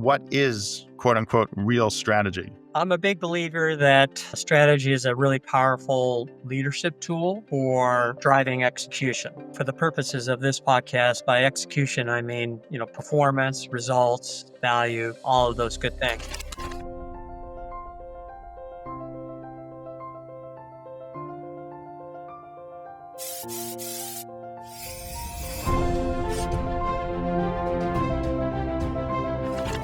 what is quote unquote real strategy? I'm a big believer that strategy is a really powerful leadership tool for driving execution. For the purposes of this podcast, by execution, I mean, performance, results, value, all of those good things.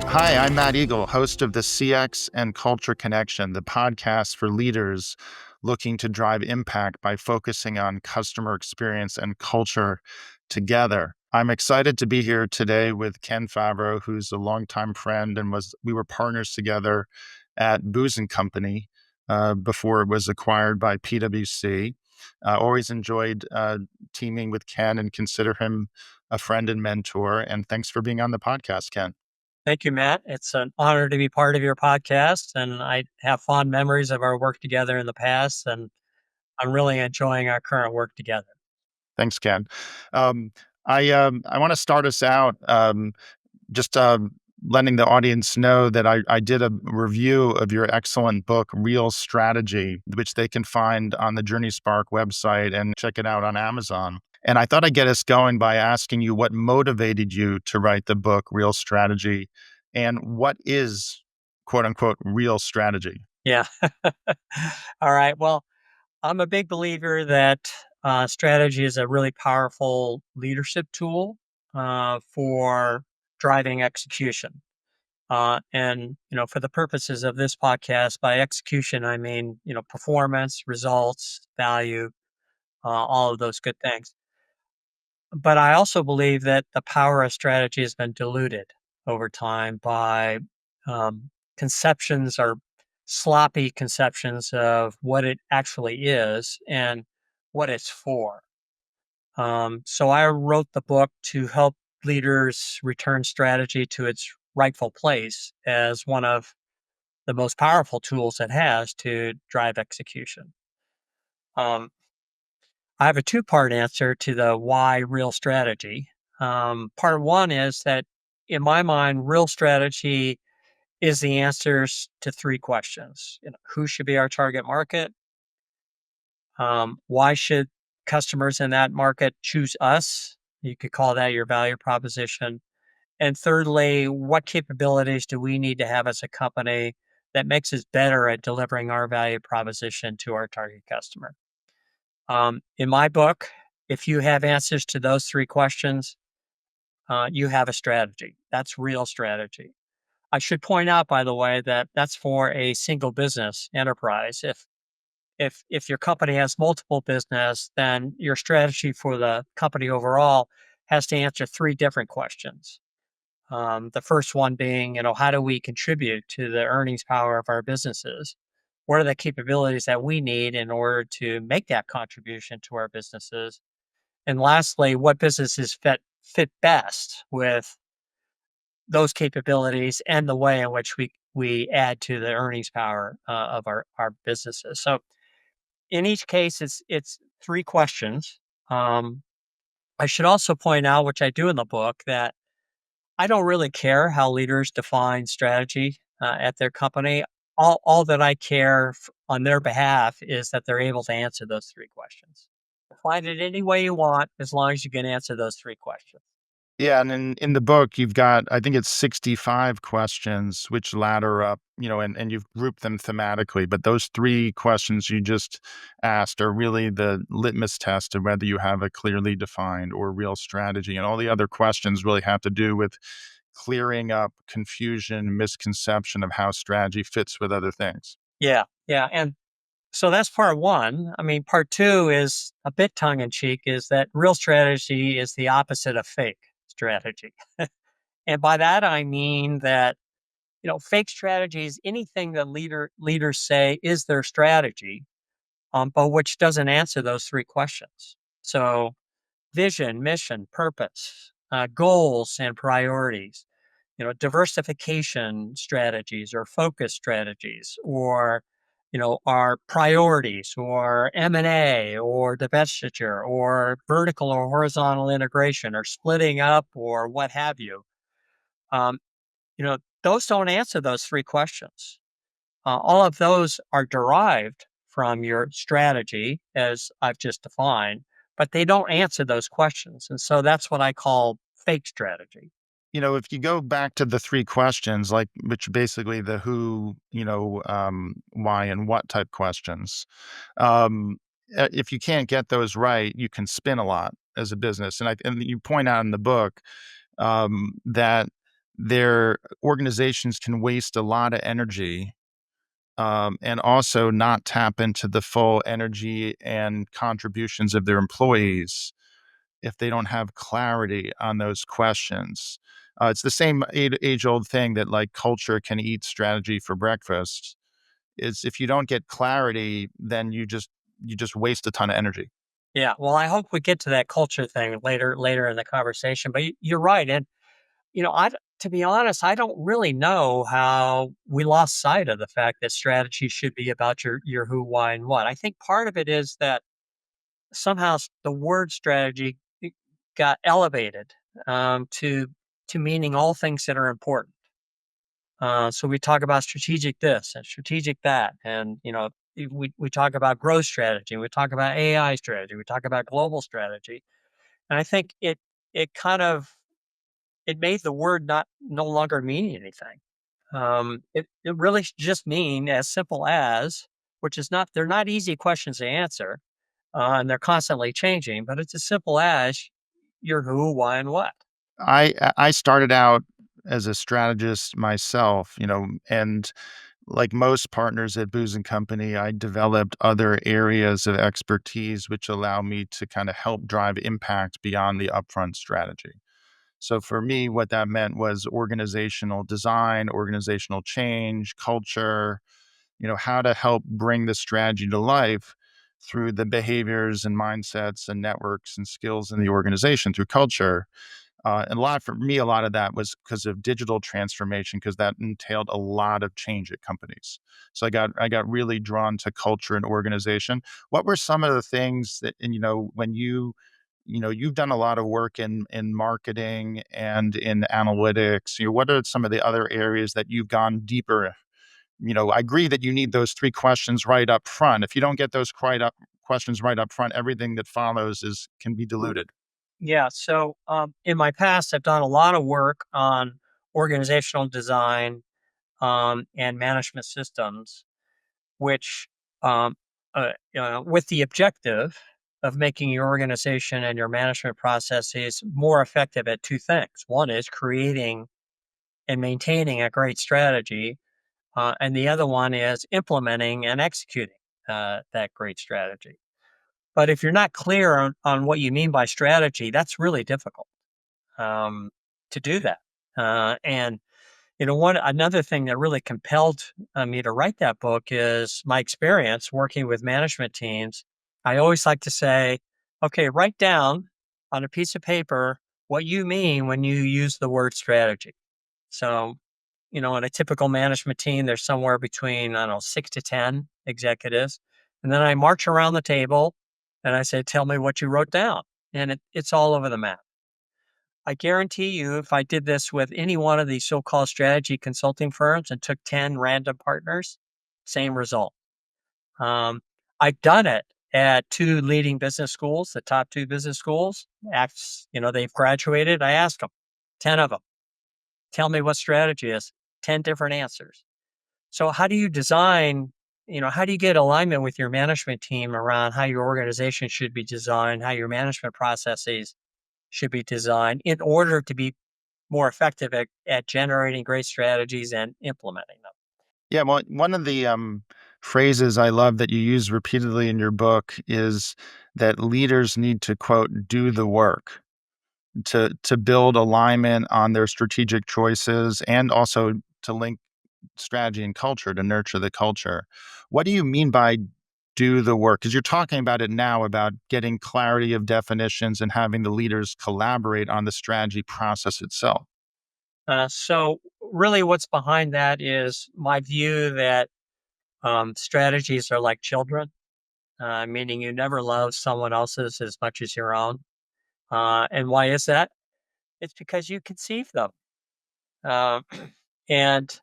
Hi, I'm Matt Egol, host of the CX and Culture Connection, the podcast for leaders looking to drive impact by focusing on customer experience and culture together. I'm excited to be here today with Ken Favaro, who's a longtime friend and we were partners together at Booz & Company before it was acquired by PwC. Always enjoyed teaming with Ken and consider him a friend and mentor. And thanks for being on the podcast, Ken. Thank you, Matt. It's an honor to be part of your podcast, and I have fond memories of our work together in the past, and I'm really enjoying our current work together. Thanks, Ken. I want to start us out just letting the audience know that I did a review of your excellent book, Real Strategy, which they can find on the JourneySpark website and check it out on Amazon. And I thought I'd get us going by asking you what motivated you to write the book, Real Strategy, and what is, quote unquote, real strategy? Yeah. All right. Well, I'm a big believer that strategy is a really powerful leadership tool for driving execution. For the purposes of this podcast, by execution, I mean, performance, results, value, all of those good things. But I also believe that the power of strategy has been diluted over time by conceptions or sloppy conceptions of what it actually is and what it's for. So I wrote the book to help leaders return strategy to its rightful place as one of the most powerful tools it has to drive execution. Um, I have a two-part answer to the why real strategy. Part one is that in my mind, real strategy is the answers to three questions. Who should be our target market? Why should customers in that market choose us? You could call that your value proposition. And thirdly, what capabilities do we need to have as a company that makes us better at delivering our value proposition to our target customer? In my book, if you have answers to those three questions, you have a strategy. That's real strategy. I should point out, by the way, that that's for a single business enterprise. If your company has multiple business, then your strategy for the company overall has to answer three different questions. The first one being, how do we contribute to the earnings power of our businesses? What are the capabilities that we need in order to make that contribution to our businesses? And lastly, what businesses fit best with those capabilities and the way in which we add to the earnings power of our businesses? So in each case, it's three questions. I should also point out, which I do in the book, that I don't really care how leaders define strategy at their company. All that I care on their behalf is that they're able to answer those three questions. Define it any way you want, as long as you can answer those three questions. Yeah, and in the book, you've got, I think it's 65 questions, which ladder up, and you've grouped them thematically. But those three questions you just asked are really the litmus test of whether you have a clearly defined or real strategy. And all the other questions really have to do with clearing up confusion, misconception of how strategy fits with other things. Yeah. And so that's part one. I mean, part two is a bit tongue in cheek, is that real strategy is the opposite of fake strategy. And by that, I mean that, fake strategy is anything that leaders say is their strategy, but which doesn't answer those three questions. So vision, mission, purpose, goals and priorities, diversification strategies or focus strategies, or our priorities, or M&A, or divestiture, or vertical or horizontal integration, or splitting up, or what have you. Um, those don't answer those three questions. All of those are derived from your strategy, as I've just defined, but they don't answer those questions. And so that's what I call fake strategy. If you go back to the 3 questions, like, which basically the who, why, and what type questions, um, if you can't get those right, you can spin a lot as a business, and you point out in the book, that their organizations can waste a lot of energy, and also not tap into the full energy and contributions of their employees if they don't have clarity on those questions. It's the same age-old thing that, like, culture can eat strategy for breakfast. Is if you don't get clarity, then you just waste a ton of energy. Yeah. Well, I hope we get to that culture thing later in the conversation. But you're right. And to be honest, I don't really know how we lost sight of the fact that strategy should be about your who, why, and what. I think part of it is that somehow the word strategy got elevated to meaning all things that are important. So we talk about strategic this and strategic that, and we talk about growth strategy, we talk about AI strategy, we talk about global strategy, and I think it kind of it made the word not no longer mean anything. It really should just mean as simple as, which is not they're not easy questions to answer, and they're constantly changing, but it's as simple as your who, why, and what. I started out as a strategist myself, and like most partners at Booz& and Company, I developed other areas of expertise which allow me to kinda help drive impact beyond the upfront strategy. So for me, what that meant was organizational design, organizational change, culture, how to help bring the strategy to life through the behaviors and mindsets and networks and skills in the organization through culture. And a lot of that was because of digital transformation, because that entailed a lot of change at companies. So I got really drawn to culture and organization. What were some of the things that, and when you've done a lot of work in marketing and in analytics. What are some of the other areas that you've gone deeper? I agree that you need those 3 questions right up front. If you don't get those questions right up front, everything that follows is can be diluted. Yeah. So, in my past, I've done a lot of work on organizational design and management systems, which, um, with the objective of making your organization and your management processes more effective at two things. One is creating and maintaining a great strategy, and the other one is implementing and executing that great strategy. But if you're not clear on what you mean by strategy, that's really difficult um, to do that. And one another thing that really compelled me to write that book is my experience working with management teams. I always like to say, okay, write down on a piece of paper what you mean when you use the word strategy. So, in a typical management team, there's somewhere between, I don't know, 6 to 10 executives. And then I march around the table and I say, tell me what you wrote down. And it's all over the map. I guarantee you, if I did this with any one of these so called strategy consulting firms and took 10 random partners, same result. Um, I've done it at two leading business schools, the top two business schools. They've graduated. I asked them, 10 of them, tell me what strategy is, 10 different answers. So, how do you design? How do you get alignment with your management team around how your organization should be designed, how your management processes should be designed in order to be more effective at generating great strategies and implementing them. Yeah, well, one of the phrases I love that you use repeatedly in your book is that leaders need to quote do the work to build alignment on their strategic choices, and also to link strategy and culture to nurture the culture. What do you mean by do the work? Because you're talking about it now about getting clarity of definitions and having the leaders collaborate on the strategy process itself. So, really, what's behind that is my view that strategies are like children, meaning you never love someone else's as much as your own. And why is that? It's because you conceive them. Uh, And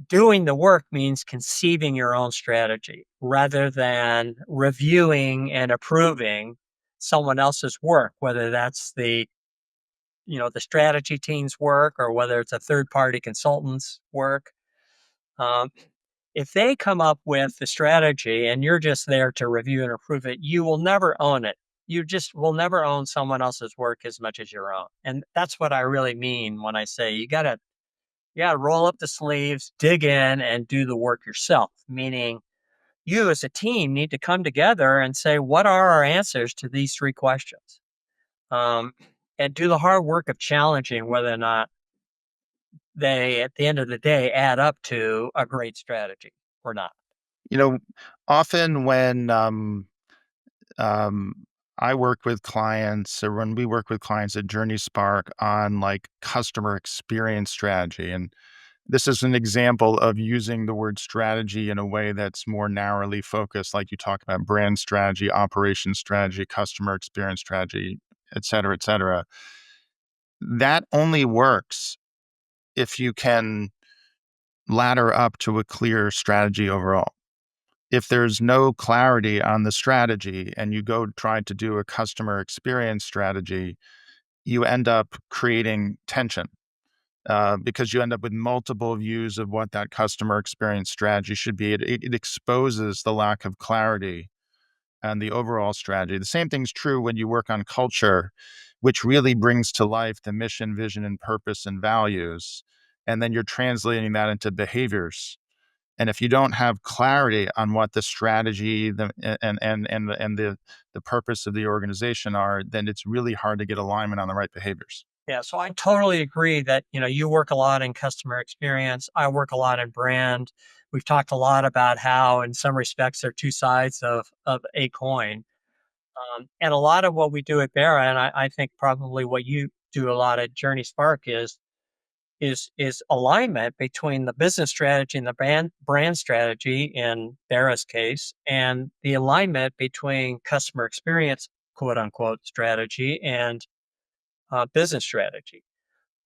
doing the work means conceiving your own strategy rather than reviewing and approving someone else's work, whether that's the strategy team's work or whether it's a third party consultant's work. Um, if they come up with the strategy and you're just there to review and approve it, you will never own it. You just will never own someone else's work as much as your own. And that's what I really mean when I say you gotta roll up the sleeves, dig in, and do the work yourself. Meaning you as a team need to come together and say, what are our answers to these three questions? Um, and do the hard work of challenging whether or not they, at the end of the day, add up to a great strategy or not. You know, often when um, I work with clients, or when we work with clients at JourneySpark on like customer experience strategy, and this is an example of using the word strategy in a way that's more narrowly focused, like you talk about brand strategy, operation strategy, customer experience strategy, et cetera, et cetera. That only works if you can ladder up to a clear strategy overall. If there's no clarity on the strategy and you go try to do a customer experience strategy, you end up creating tension because you end up with multiple views of what that customer experience strategy should be. It exposes the lack of clarity and the overall strategy. The same thing's true when you work on culture, which really brings to life the mission, vision, and purpose and values. And then you're translating that into behaviors. And if you don't have clarity on what the strategy and the purpose of the organization are, then it's really hard to get alignment on the right behaviors. Yeah, so I totally agree that, you work a lot in customer experience. I work a lot in brand. We've talked a lot about how, in some respects, they're two sides of a coin. And a lot of what we do at BERA, and I think probably what you do a lot at Journey Spark is alignment between the business strategy and the brand strategy in BERA's case, and the alignment between customer experience, quote unquote, strategy and business strategy.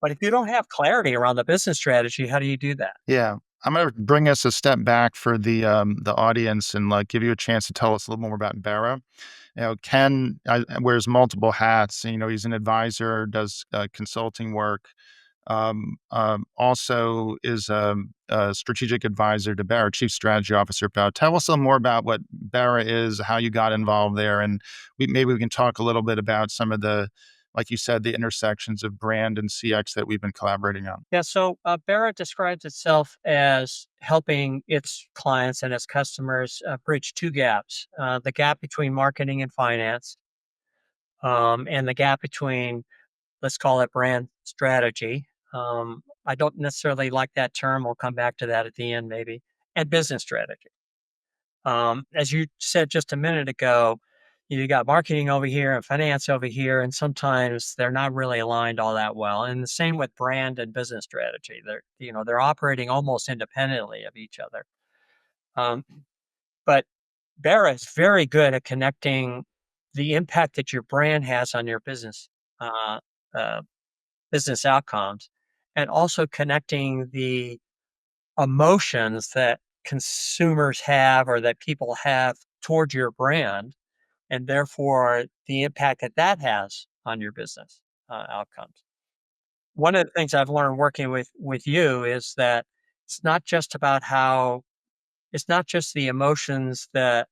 But if you don't have clarity around the business strategy, how do you do that? Yeah. I'm going to bring us a step back for the audience and like give you a chance to tell us a little more about Barra. Ken wears multiple hats. He's an advisor, does consulting work, also is a strategic advisor to Barra, chief strategy officer. About tell us a little more about what Barra is, how you got involved there, and maybe we can talk a little bit about some of the, like you said, the intersections of brand and CX that we've been collaborating on. Yeah, so BERA describes itself as helping its clients and its customers bridge two gaps: the gap between marketing and finance, and the gap between, let's call it, brand strategy. I don't necessarily like that term. We'll come back to that at the end, maybe, and business strategy. As you said just a minute ago, you got marketing over here and finance over here, and sometimes they're not really aligned all that well. And the same with brand and business strategy. They're operating almost independently of each other. Um, but BERA is very good at connecting the impact that your brand has on your uh, uh, business outcomes, and also connecting the emotions that consumers have or that people have towards your brand, and therefore the impact that that has on your business outcomes. One of the things I've learned working with you is that it's not just about how it's not just the emotions that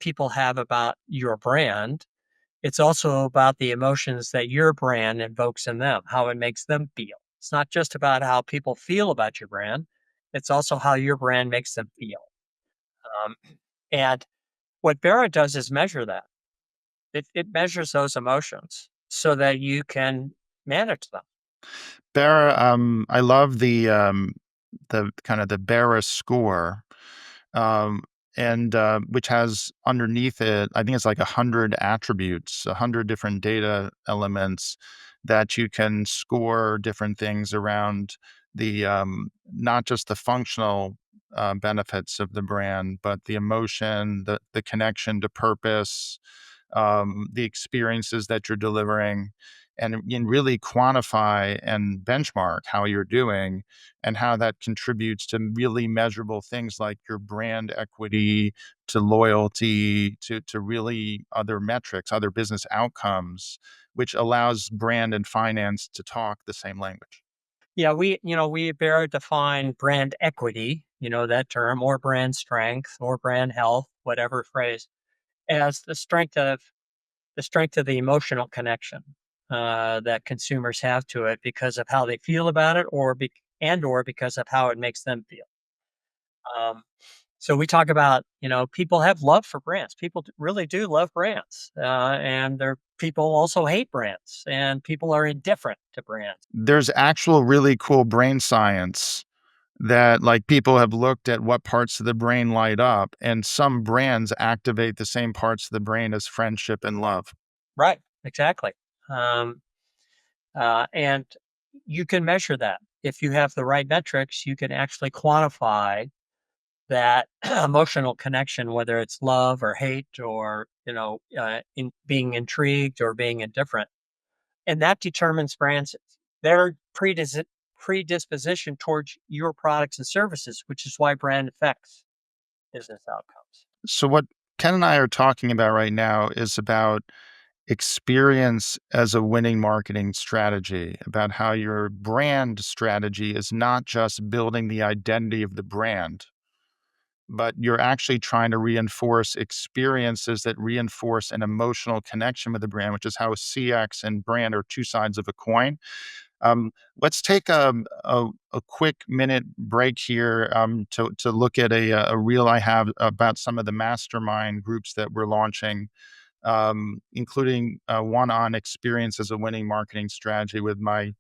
people have about your brand. It's also about the emotions that your brand invokes in them, how it makes them feel. It's not just about how people feel about your brand. It's also how your brand makes them feel. Um, and what BERA does is measure that. It measures those emotions so that you can manage them. Barra, I love the kind of the Barra score, um, and which has underneath it, I think it's like 100 attributes, 100 different data elements that you can score different things around the not just the functional benefits of the brand, but the emotion, the connection to purpose, the experiences that you're delivering. and really quantify and benchmark how you're doing and how that contributes to really measurable things like your brand equity, to loyalty, to really other metrics, other business outcomes, which allows brand and finance to talk the same language. Yeah, we BERA define brand equity, that term, or brand strength, or brand health, whatever phrase, as the strength of the emotional connection that consumers have to it because of how they feel about it, or because of how it makes them feel. Um, so we talk about, people have love for brands. People really do love brands, and there people also hate brands, and people are indifferent to brands. There's actual really cool brain science that like people have looked at what parts of the brain light up, and some brands activate the same parts of the brain as friendship and love. Right? Exactly. Um, and you can measure that if you have the right metrics. You can actually quantify that emotional connection, whether it's love or hate, or in being intrigued or being indifferent, and that determines brands their predisposition towards your products and services, which is why brand affects business outcomes. So what Ken and I are talking about right now is about experience as a winning marketing strategy, about how your brand strategy is not just building the identity of the brand, but you're actually trying to reinforce experiences that reinforce an emotional connection with the brand, which is how CX and brand are two sides of a coin. Let's take a quick minute break here to look at a reel I have about some of the mastermind groups that we're launching, including one on experience as a winning marketing strategy with my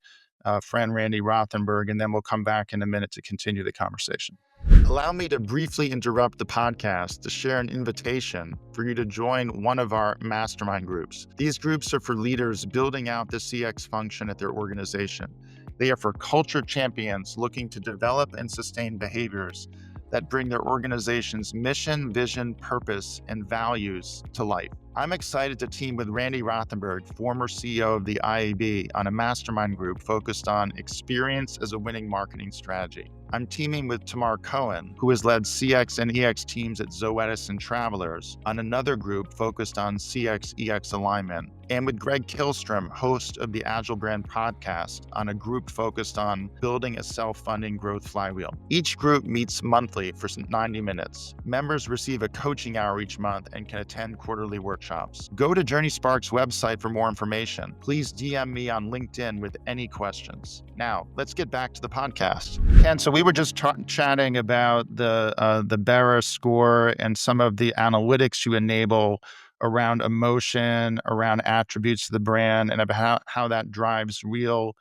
friend Randy Rothenberg, and then we'll come back in a minute to continue the conversation. Allow me to briefly interrupt the podcast to share an invitation for you to join one of our mastermind groups. These groups are for leaders building out the CX function at their organization. They are for culture champions looking to develop and sustain behaviors that bring their organization's mission, vision, purpose, and values to life. I'm excited to team with Randy Rothenberg, former CEO of the IAB, on a mastermind group focused on experience as a winning marketing strategy. I'm teaming with Tamar Cohen, who has led CX and EX teams at Zoetis and Travelers, on another group focused on CX EX alignment, and with Greg Kilstrom, host of the Agile Brand podcast, on a group focused on building a self-funding growth flywheel. Each group meets monthly for 90 minutes. Members receive a coaching hour each month and can attend quarterly workshops. Go to JourneySpark's website for more information. Please DM me on LinkedIn with any questions. Now, let's get back to the podcast. And so we were just chatting about the BERA score and some of the analytics you enable around emotion, around attributes of the brand, and about how that drives real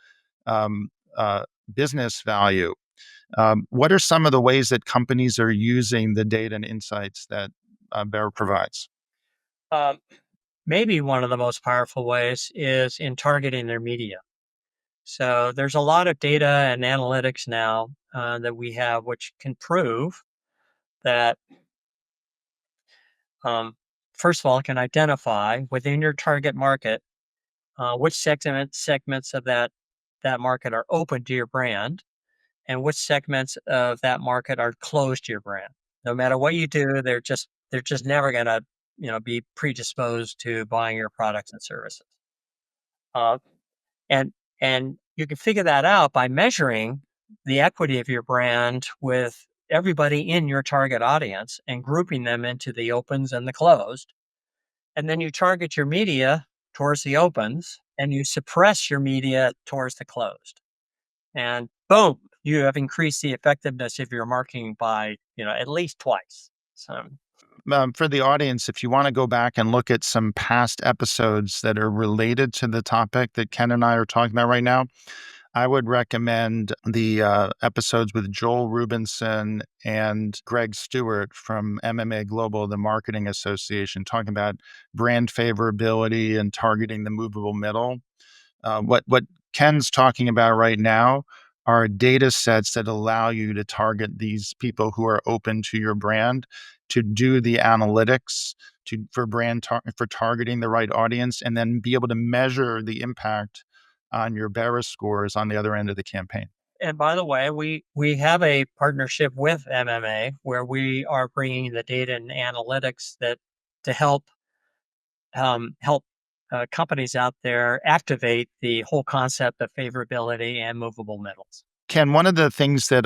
um, uh, business value. What are some of the ways that companies are using the data and insights that BERA provides? Um, Maybe one of the most powerful ways is in targeting their media. So there's a lot of data and analytics now that we have, which can prove that, um, first of all, it can identify within your target market which segments of that market are open to your brand, and which segments of that market are closed to your brand. No matter what you do, they're just never going to be predisposed to buying your products and services. Uh, and and you can figure that out by measuring the equity of your brand with everybody in your target audience and grouping them into the opens and the closed. And then you target your media towards the opens and you suppress your media towards the closed. And boom, you have increased the effectiveness of your marketing by, at least twice. So, For the audience, if you want to go back and look at some past episodes that are related to the topic that Ken and I are talking about right now, I would recommend the episodes with Joel Rubinson and Greg Stewart from MMA Global, the Marketing Association, talking about brand favorability and targeting the movable middle. What Ken's talking about right now are data sets that allow you to target these people who are open to your brand, to do the analytics for for targeting the right audience, and then be able to measure the impact on your BERA scores on the other end of the campaign. And by the way, we have a partnership with MMA where we are bringing the data and analytics that to help companies out there activate the whole concept of favorability and movable middles. Ken, one of the things that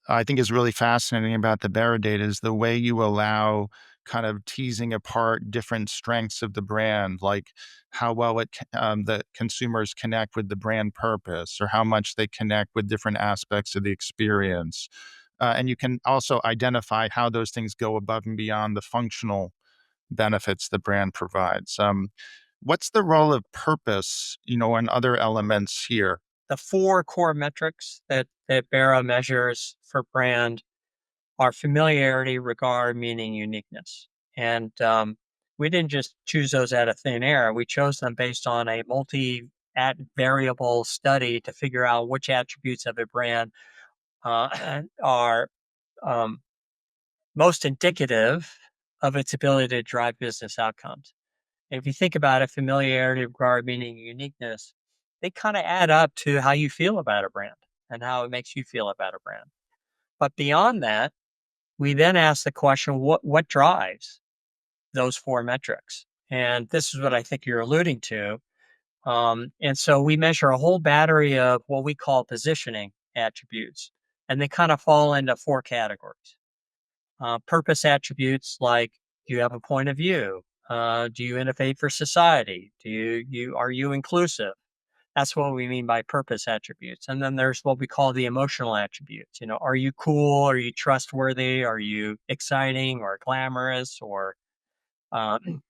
I think is really fascinating about the BERA data is the way you allow kind of teasing apart different strengths of the brand, like how well the consumers connect with the brand purpose, or how much they connect with different aspects of the experience. And you can also identify how those things go above and beyond the functional benefits the brand provides. What's the role of purpose, and other elements here? The four core metrics that BERA measures for brand are familiarity, regard, meaning, uniqueness. And we didn't just choose those out of thin air. We chose them based on a at variable study to figure out which attributes of a brand are um, most indicative of its ability to drive business outcomes. And if you think about it, familiarity, regard, meaning, uniqueness, they kind of add up to how you feel about a brand and how it makes you feel about a brand. But beyond that, we then ask the question, what drives those four metrics? And this is what I think you're alluding to. And so we measure a whole battery of what we call positioning attributes, and they kind of fall into four categories. Purpose attributes like, do you have a point of view? Do you innovate for society? Are you inclusive? That's what we mean by purpose attributes. And then there's what we call the emotional attributes. Are you cool? Are you trustworthy? Are you exciting or glamorous or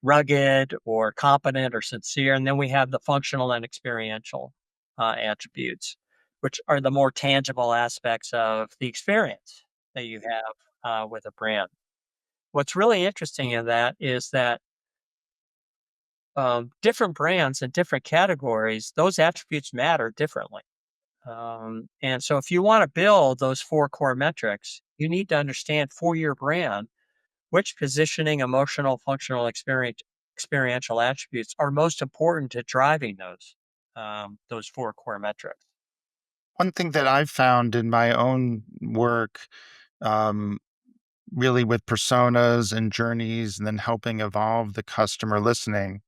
rugged or competent or sincere? And then we have the functional and experiential attributes, which are the more tangible aspects of the experience that you have with a brand. What's really interesting in that is that different brands and different categories, those attributes matter differently. And so if you want to build those four core metrics, you need to understand for your brand which positioning, emotional, functional, experiential attributes are most important to driving those four core metrics. One thing that I've found in my own work, um, really with personas and journeys, and then helping evolve the customer listening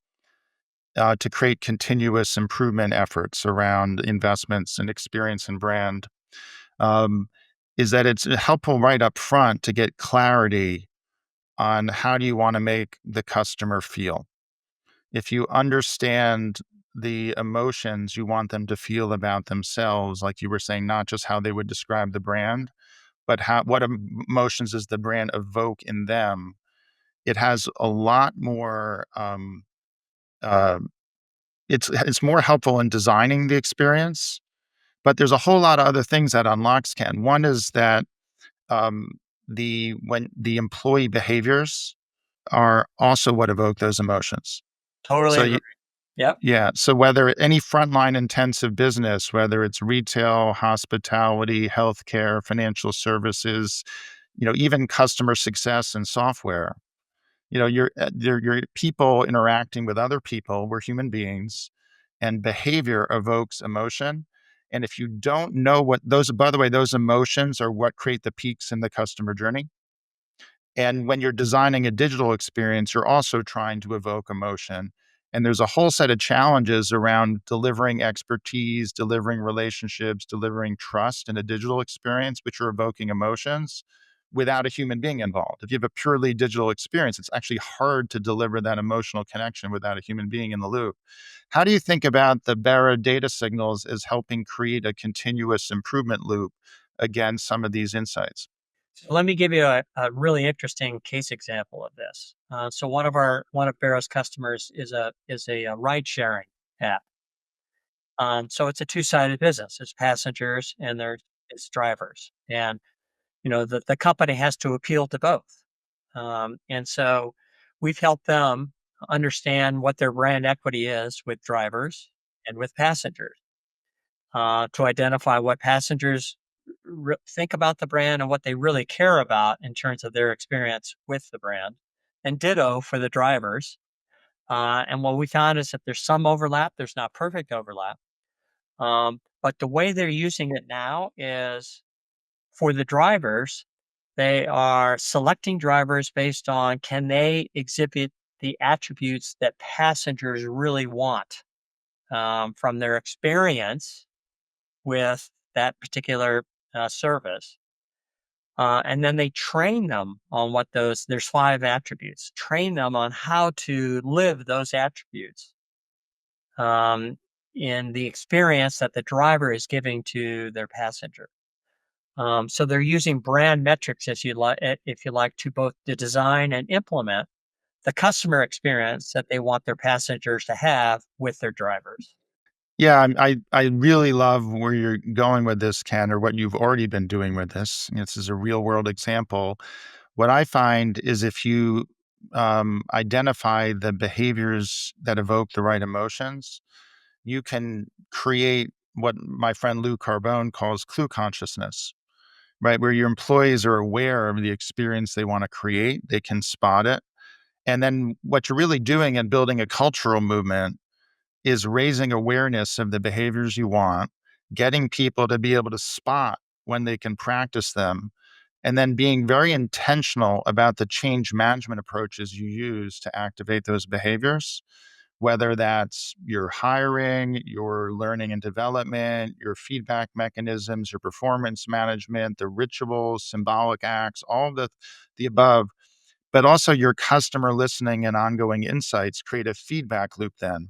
to create continuous improvement efforts around investments and experience and brand, um, is that it's helpful right up front to get clarity on how do you want to make the customer feel. If you understand the emotions you want them to feel about themselves, like you were saying, not just how they would describe the brand, but what emotions does the brand evoke in them? It has a lot more. Uh, it's more helpful in designing the experience, but there's a whole lot of other things that unlocks can. One is that um, when the employee behaviors are also what evoke those emotions. Totally So agree. Yep. yeah. So whether any frontline intensive business, whether it's retail, hospitality, healthcare, financial services, even customer success and software, you're people interacting with other people. We're human beings, and behavior evokes emotion. And if you don't know what those, by the way, those emotions are what create the peaks in the customer journey. And when you're designing a digital experience, you're also trying to evoke emotion. And there's a whole set of challenges around delivering expertise, delivering relationships, delivering trust in a digital experience, which are evoking emotions without a human being involved. If you have a purely digital experience, it's actually hard to deliver that emotional connection without a human being in the loop. How do you think about the BERA data signals as helping create a continuous improvement loop against some of these insights? So let me give you a really interesting case example of this. So one of Barrow's customers is a ride sharing app. So it's a two-sided business. It's passengers and it's drivers, and the company has to appeal to both. And so we've helped them understand what their brand equity is with drivers and with passengers, to identify what passengers think about the brand and what they really care about in terms of their experience with the brand, and ditto for the drivers. And what we found is that there's some overlap, there's not perfect overlap, But the way they're using it now is for the drivers, they are selecting drivers based on can they exhibit the attributes that passengers really want from their experience with that particular service. And then they train them on what there's 5 attributes, train them on how to live those attributes um, in the experience that the driver is giving to their passenger. So they're using brand metrics, as you like, if you like, to both to design and implement the customer experience that they want their passengers to have with their drivers. Yeah, I really love where you're going with this, Ken, or what you've already been doing with this. This is a real world example. What I find is if you identify the behaviors that evoke the right emotions, you can create what my friend Lou Carbone calls clue consciousness, right? Where your employees are aware of the experience they want to create, they can spot it. And then what you're really doing in building a cultural movement is raising awareness of the behaviors you want, getting people to be able to spot when they can practice them, and then being very intentional about the change management approaches you use to activate those behaviors, whether that's your hiring, your learning and development, your feedback mechanisms, your performance management, the rituals, symbolic acts, all of the above, but also your customer listening and ongoing insights create a feedback loop then.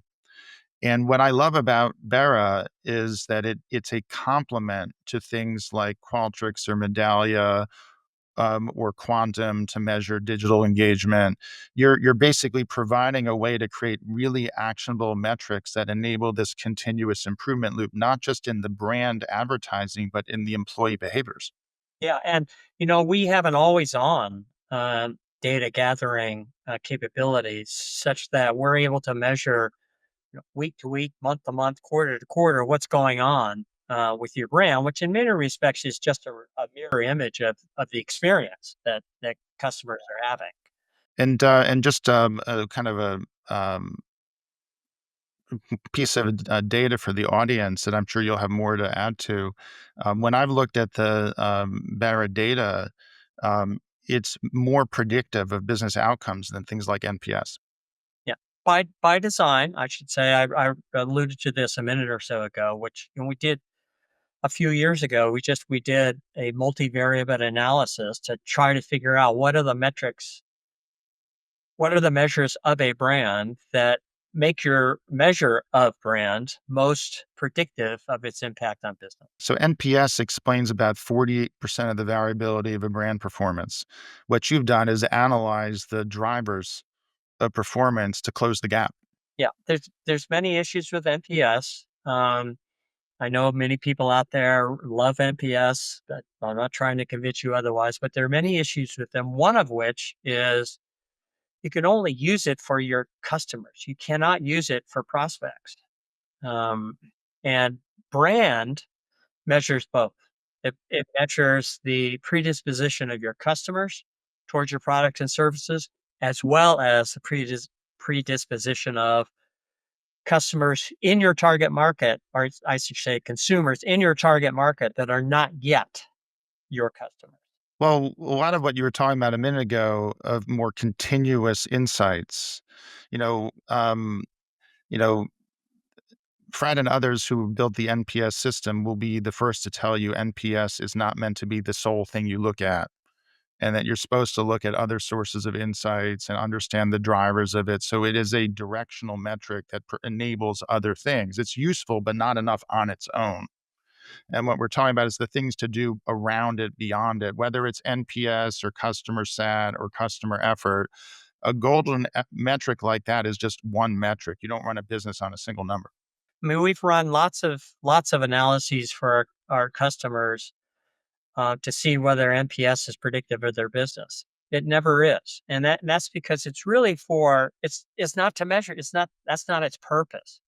And what I love about BERA is that it's a complement to things like Qualtrics or Medallia or Quantum to measure digital engagement. You're basically providing a way to create really actionable metrics that enable this continuous improvement loop, not just in the brand advertising, but in the employee behaviors. Yeah, and we have an always on data gathering capabilities such that we're able to measure week to week, month to month, quarter to quarter, what's going on with your brand, which in many respects is just a mirror image of the experience that customers are having. And just a kind of a piece of data for the audience that I'm sure you'll have more to add to. When I've looked at the BERA data, um, it's more predictive of business outcomes than things like NPS. Yeah, by design, I should say. I alluded to this a minute or so ago, which we did a few years ago. We did a multivariate analysis to try to figure out what are the measures of a brand that make your measure of brand most predictive of its impact on business? So NPS explains about 48% of the variability of a brand performance. What you've done is analyze the drivers of performance to close the gap. Yeah, there's many issues with NPS. I know many people out there love NPS, but I'm not trying to convince you otherwise, but there are many issues with them. One of which is you can only use it for your customers. You cannot use it for prospects. Um, and brand measures both. It measures the predisposition of your customers towards your products and services, as well as the predisposition of customers in your target market, or I should say consumers in your target market that are not yet your customers. Well, a lot of what you were talking about a minute ago of more continuous insights, you know, um, you know, Fred and others who built the NPS system will be the first to tell you NPS is not meant to be the sole thing you look at, and that you're supposed to look at other sources of insights and understand the drivers of it. So it is a directional metric that enables other things. It's useful, but not enough on its own. And what we're talking about is the things to do around it, beyond it, whether it's NPS or customer sat or customer effort. A golden metric like that is just one metric. You don't run a business on a single number. I mean, we've run lots of analyses for our customers to see whether NPS is predictive of their business. It never is, and that's because it's really it's not to measure. That's not its purpose.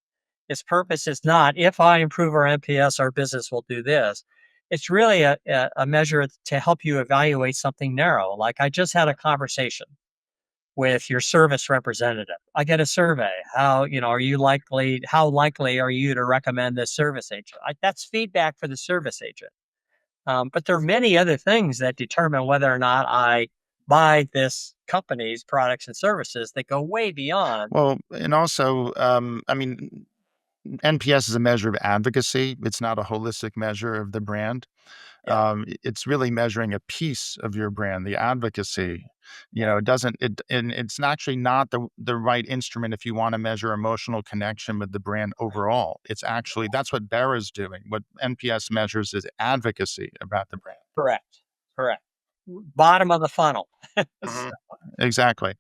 Its purpose is not if I improve our NPS, our business will do this. It's really a measure to help you evaluate something narrow. Like I just had a conversation with your service representative. I get a survey. How, how likely are you to recommend this service agent? That's feedback for the service agent. But there are many other things that determine whether or not I buy this company's products and services that go way beyond. Well, and also, I mean, NPS is a measure of advocacy. It's not a holistic measure of the brand. Yeah, It's really measuring a piece of your brand, the advocacy. yeah, It doesn't, and it's actually not the right instrument if you want to measure emotional connection with the brand overall. It's actually, that's what BERA is doing. What NPS measures is advocacy about the brand. correct, correct. Bottom of the funnel. Mhm. So, Exactly.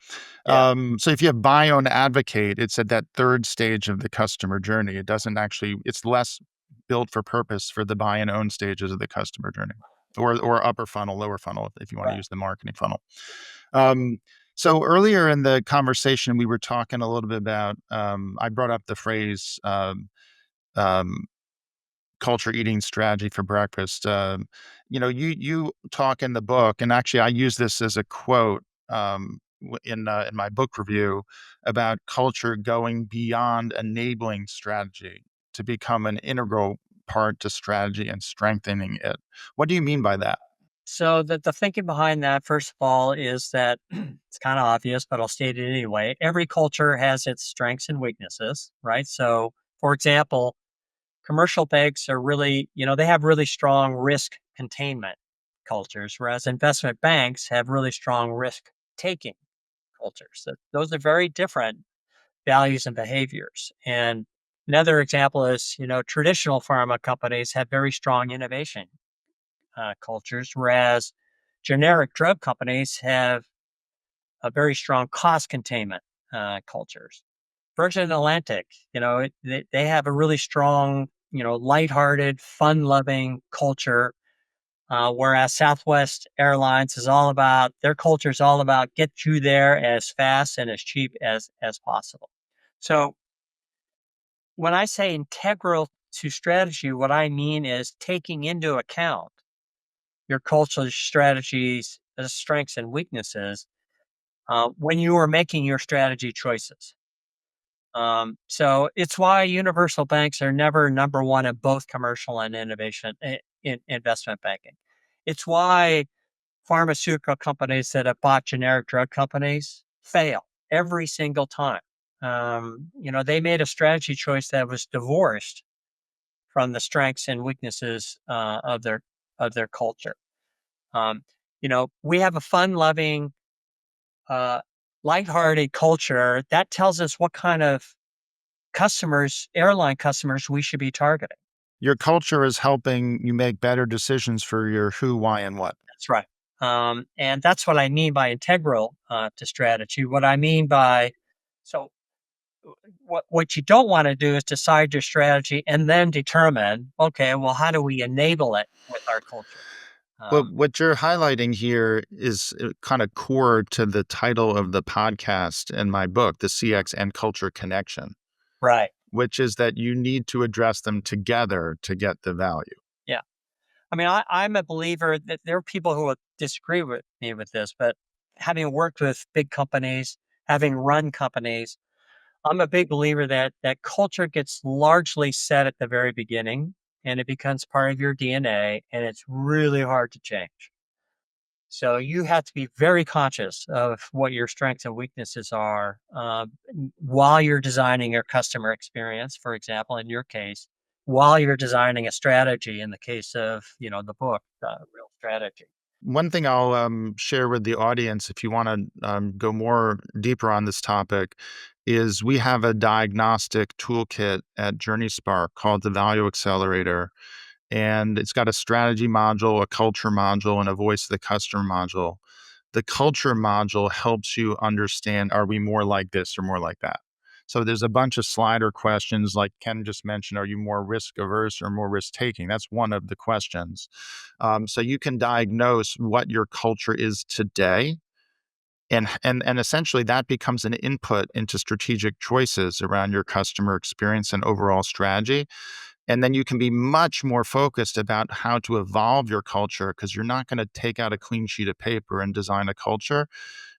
yeah, So if you have buy, own, advocate, it's at that third stage of the customer journey. It doesn't actually, it's less built for purpose for the buy and own stages of the customer journey, or upper funnel, lower funnel, if you want to right. use the marketing funnel. Um, so earlier in the conversation, we were talking a little bit about, I brought up the phrase, um, culture eating strategy for breakfast. You talk in the book, and actually, I use this as a quote in my book review about culture going beyond enabling strategy to become an integral part to strategy and strengthening it. What do you mean by that? So the thinking behind that, first of all, is that it's kind of obvious, but I'll state it anyway. Every culture has its strengths and weaknesses, right? So, for example, commercial banks are really, they have really strong risk containment cultures, whereas investment banks have really strong risk taking cultures. So those are very different values and behaviors. And another example is, traditional pharma companies have very strong innovation cultures, whereas generic drug companies have a very strong cost containment cultures. Virgin Atlantic, they have a really strong, lighthearted, fun-loving culture, whereas Southwest Airlines is all about their culture is all about get you there as fast and as cheap as possible. So when I say integral to strategy, what I mean is taking into account your cultural strategies, strengths and weaknesses when you are making your strategy choices. So it's why universal banks are never number one in both commercial and innovation in investment banking. It's why pharmaceutical companies that have bought generic drug companies fail every single time. They made a strategy choice that was divorced from the strengths and weaknesses of their culture. Um, we have a fun-loving, uh, lighthearted culture that tells us what kind of airline customers we should be targeting. Your culture is helping you make better decisions for your who, why, and what. That's right. And that's what I mean by integral to strategy. What I mean by so what you don't want to do is decide your strategy and then determine, okay, well, how do we enable it with our culture? Well, Um, what you're highlighting here is kind of core to the title of the podcast and my book, The CX and Culture Connection, right. which is that you need to address them together to get the value. Yeah. I mean, I'm a believer that there are people who will disagree with me with this, but having worked with big companies, having run companies, I'm a big believer that culture gets largely set at the very beginning and it becomes part of your DNA and it's really hard to change. So you have to be very conscious of what your strengths and weaknesses are while you're designing your customer experience, for example, in your case, while you're designing a strategy in the case of, the book, Real Strategy. One thing I'll share with the audience, if you want to go more deeper on this topic, is we have a diagnostic toolkit at JourneySpark called the Value Accelerator. And it's got a strategy module, a culture module, and a voice of the customer module. The culture module helps you understand, are we more like this or more like that? So there's a bunch of slider questions like Ken just mentioned. Are you more risk averse or more risk taking? That's one of the questions. So you can diagnose what your culture is today. And essentially that becomes an input into strategic choices around your customer experience and overall strategy. And then you can be much more focused about how to evolve your culture, because you're not going to take out a clean sheet of paper and design a culture.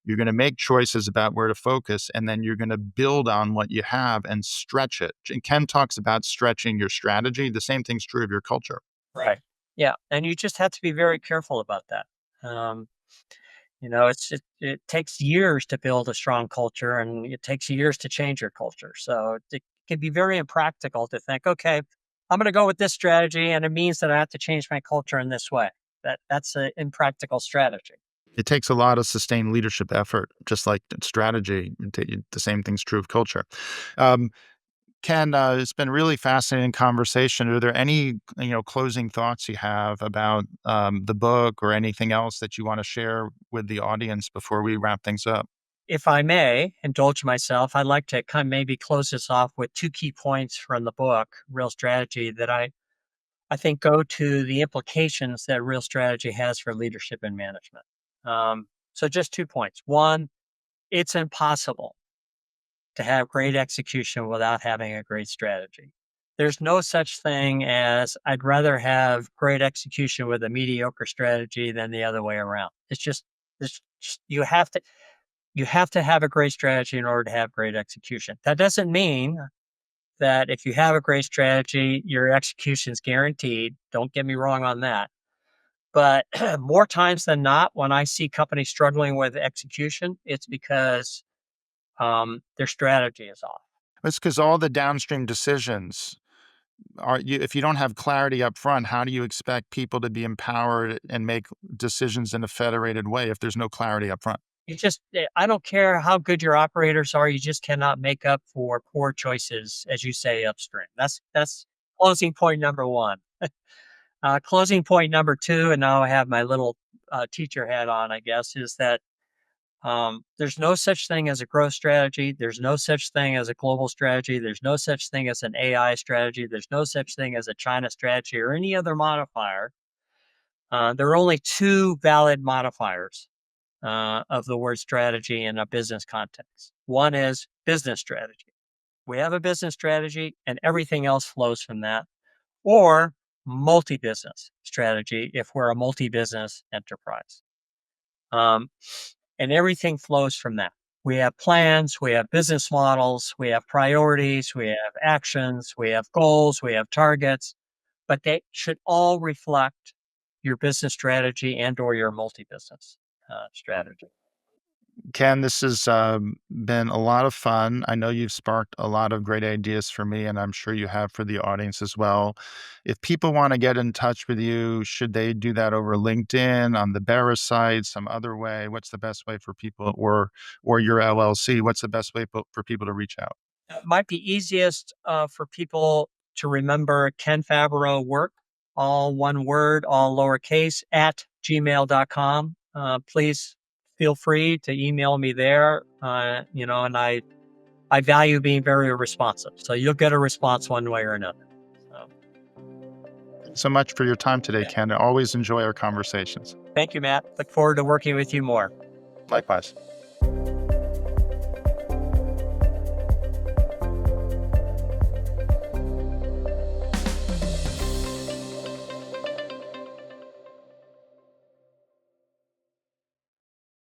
You're going to make choices about where to focus, and then you're going to build on what you have and stretch it. And Ken talks about stretching your strategy. The same thing's true of your culture. Right. Yeah, and you just have to be very careful about that. Um, it takes years to build a strong culture, and it takes years to change your culture. So it can be very impractical to think, okay, I'm going to go with this strategy, and it means that I have to change my culture in this way. That's an impractical strategy. It takes a lot of sustained leadership effort, just like strategy. The same thing's true of culture. Um, Ken, it's been really fascinating conversation. Are there any, closing thoughts you have about the book or anything else that you want to share with the audience before we wrap things up? If I may indulge myself, I'd like to kind of maybe close this off with two key points from the book, Real Strategy, that I think go to the implications that real strategy has for leadership and management. So just 2 points. One, it's impossible to have great execution without having a great strategy. There's no such thing as I'd rather have great execution with a mediocre strategy than the other way around. You have to have a great strategy in order to have great execution. That doesn't mean that if you have a great strategy, your execution is guaranteed. Don't get me wrong on that. But more times than not, when I see companies struggling with execution, it's because their strategy is off. It's because all the downstream decisions if you don't have clarity up front, how do you expect people to be empowered and make decisions in a federated way if there's no clarity up front? I don't care how good your operators are, you just cannot make up for poor choices, as you say, upstream. That's closing point number one. Closing point number two, and now I have my little teacher hat on, I guess, is that there's no such thing as a growth strategy. There's no such thing as a global strategy. There's no such thing as an AI strategy. There's no such thing as a China strategy or any other modifier. There are only two valid modifiers of the word strategy in a business context. One is business strategy. We have a business strategy, and everything else flows from that. Or multi-business strategy if we're a multi-business enterprise. Um, and everything flows from that. We have plans, we have business models, we have priorities, we have actions, we have goals, we have targets, but they should all reflect your business strategy and or your multi-business strategy. Ken, this has been a lot of fun. I know you've sparked a lot of great ideas for me, and I'm sure you have for the audience as well. If people want to get in touch with you, should they do that over LinkedIn, on the BERA site, some other way? What's the best way for people, or your LLC? What's the best way for people to reach out? It might be easiest for people to remember Ken Favaro work, all one word, all lowercase, at gmail.com. Please feel free to email me there. And I value being very responsive. So you'll get a response one way or another. So, Thanks so much for your time today, yeah. Ken. I always enjoy our conversations. Thank you, Matt. Look forward to working with you more. Likewise.